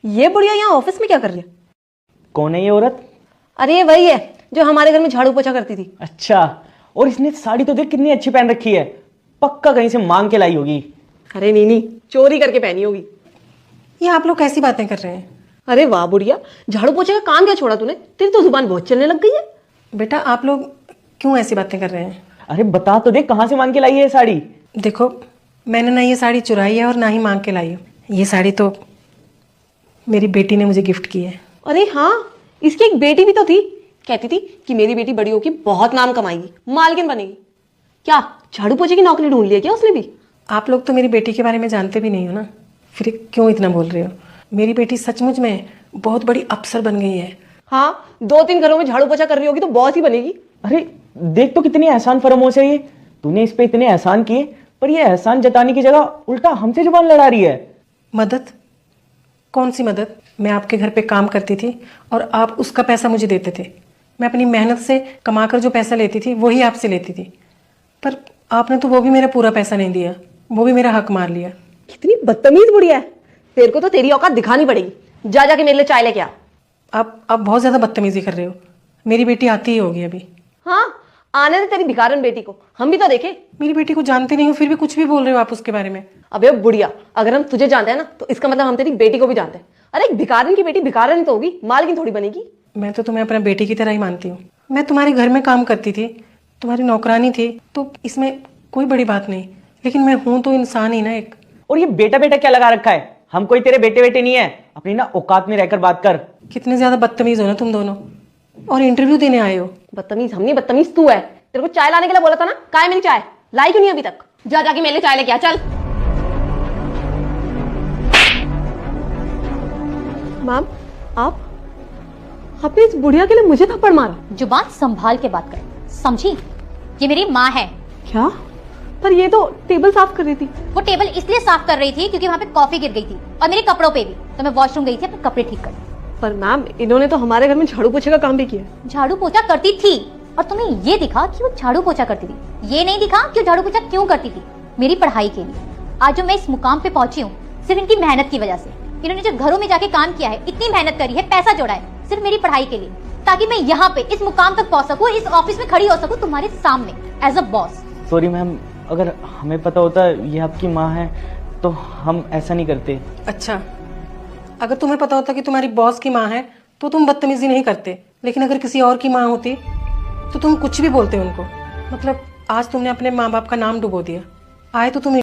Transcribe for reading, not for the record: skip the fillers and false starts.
ये बुढ़िया यहाँ ऑफिस में क्या कर रही है? कौन है ये औरत? अरे ये वही है जो हमारे घर में झाड़ू पोछा करती थी। अच्छा, और इसने साड़ी तो देख कितनी अच्छी पहन रखी है, पक्का कहीं से मांग के लाई होगी। अरे नीनी, चोरी करके पहनी होगी। ये आप लोग कैसी बातें कर रहे हैं? अरे वाह बुढ़िया, झाड़ू पोछे का काम क्या छोड़ा तूने? तेरी तो जुबान बहुत चलने लग गई है। बेटा आप लोग क्यों ऐसी बातें कर रहे हैं? अरे बता तो दे, कहाँ से मांग के लाई है ये साड़ी? देखो, मैंने ना ये साड़ी चुराई है और ना ही मांग के लाई है। ये साड़ी तो मेरी बेटी ने मुझे गिफ्ट की है। अरे हाँ, इसकी एक बेटी भी तो थी, कहती थी कि मेरी बेटी बड़ी होगी बहुत नाम कमाएगी, मालकिन बनेगी। क्या झाड़ू पोछे की नौकरी ढूंढ ली है क्या उसने भी? आप लोग तो मेरी बेटी के बारे में जानते भी नहीं हो ना, फिर क्यों इतना बोल रहे हो? मेरी बेटी सचमुच में बहुत बड़ी अफसर बन गई है। हाँ, 2-3 घरों में झाड़ू पोछा कर रही होगी तो बॉस ही बनेगी। अरे देख तो कितनी एहसान फरामोश है ये। तूने इस पे इतने एहसान किए, पर ये एहसान जताने की जगह उल्टा हमसे जुबान लड़ा रही है। मदद? कौन सी मदद? मैं आपके घर पे काम करती थी और आप उसका पैसा मुझे देते थे। मैं अपनी मेहनत से कमाकर जो पैसा लेती थी वही आपसे लेती थी, पर आपने तो वो भी मेरा पूरा पैसा नहीं दिया, वो भी मेरा हक मार लिया। कितनी बदतमीज बुढ़िया है। तेरे को तो तेरी औकात दिखानी पड़ेगी। जा जाके मेरे लिए चाय लेके आ। आप बहुत ज़्यादा बदतमीजी कर रहे हो। मेरी बेटी आती ही होगी अभी। हाँ, आने दे तेरी भिखारन बेटी को, हम भी तो देखें। मेरी बेटी को जानते नहीं हो फिर भी कुछ भी बोल रहे हो आप उसके बारे में। अबे बुढ़िया, अगर हम तुझे जानते हैं ना तो इसका मतलब हम तेरी बेटी को भी जानते हैं। अरे एक भिखारन की बेटी भिखारन ही तो होगी, मालकिन थोड़ी बनेगी। मैं तो तुम्हें अपना बेटी की तरह ही मानती हूँ। मैं तुम्हारे घर में काम करती थी, तुम्हारी नौकरानी थी, तो इसमें कोई बड़ी बात नहीं, लेकिन मैं हूं तो इंसान ही ना एक। और ये बेटा बेटा क्या लगा रखा है? हम कोई तेरे बेटे बेटे नहीं है। अपनी ना औकात में रहकर बात कर। कितने ज्यादा बदतमीज हो ना तुम दोनों, और इंटरव्यू देने आए हो। बदतमीज हम नहीं, बदतमीज तू है। तेरे को चाय लाने के लिए बोला था ना, कहाँ है मेरी चाय? लाई क्यों नहीं अभी तक? जा जाके मेरे लिए चाय लेके आ, चल। मैम, आपने इस बुढ़िया के लिए मुझे थप्पड़ मारा? जुबान संभाल के बात कर, समझी? ये मेरी माँ है। क्या? पर ये तो टेबल साफ कर रही थी। वो टेबल इसलिए साफ कर रही थी क्योंकि वहाँ पे कॉफी गिर गई थी और मेरे कपड़ों पे भी, तो मैं वॉशरूम गई थी अपने कपड़े ठीक कर। पर मैम, इन्होंने तो हमारे घर में झाड़ू पोछे का काम भी किया। झाड़ू पोछा करती थी और तुम्हें ये दिखा कि वो झाड़ू पोछा करती थी, ये नहीं दिखा कि वो झाड़ू पोछा क्यों करती थी। मेरी पढ़ाई के लिए आज जो मैं इस मुकाम पे पहुंची हूँ, सिर्फ इनकी मेहनत की वजह से। इन्होंने जो घरों में जाके काम किया है, इतनी मेहनत करी है, पैसा जोड़ा है, सिर्फ मेरी पढ़ाई के लिए, ताकि मैं यहाँ पे इस मुकाम तक पहुंच सकूँ, इस ऑफिस में खड़ी हो सकूँ तुम्हारे सामने as a boss. Sorry ma'am, अगर हमें पता होता ये आपकी माँ है तो हम ऐसा नहीं करते। अच्छा, अगर तुम्हें पता होता कि तुम्हारी बॉस की माँ है तो तुम बदतमीजी नहीं करते, लेकिन अगर किसी और की माँ होती तो तुम कुछ भी बोलते उनको। मतलब आज तुमने अपने माँ बाप का नाम डुबो दिया। आए तो तुम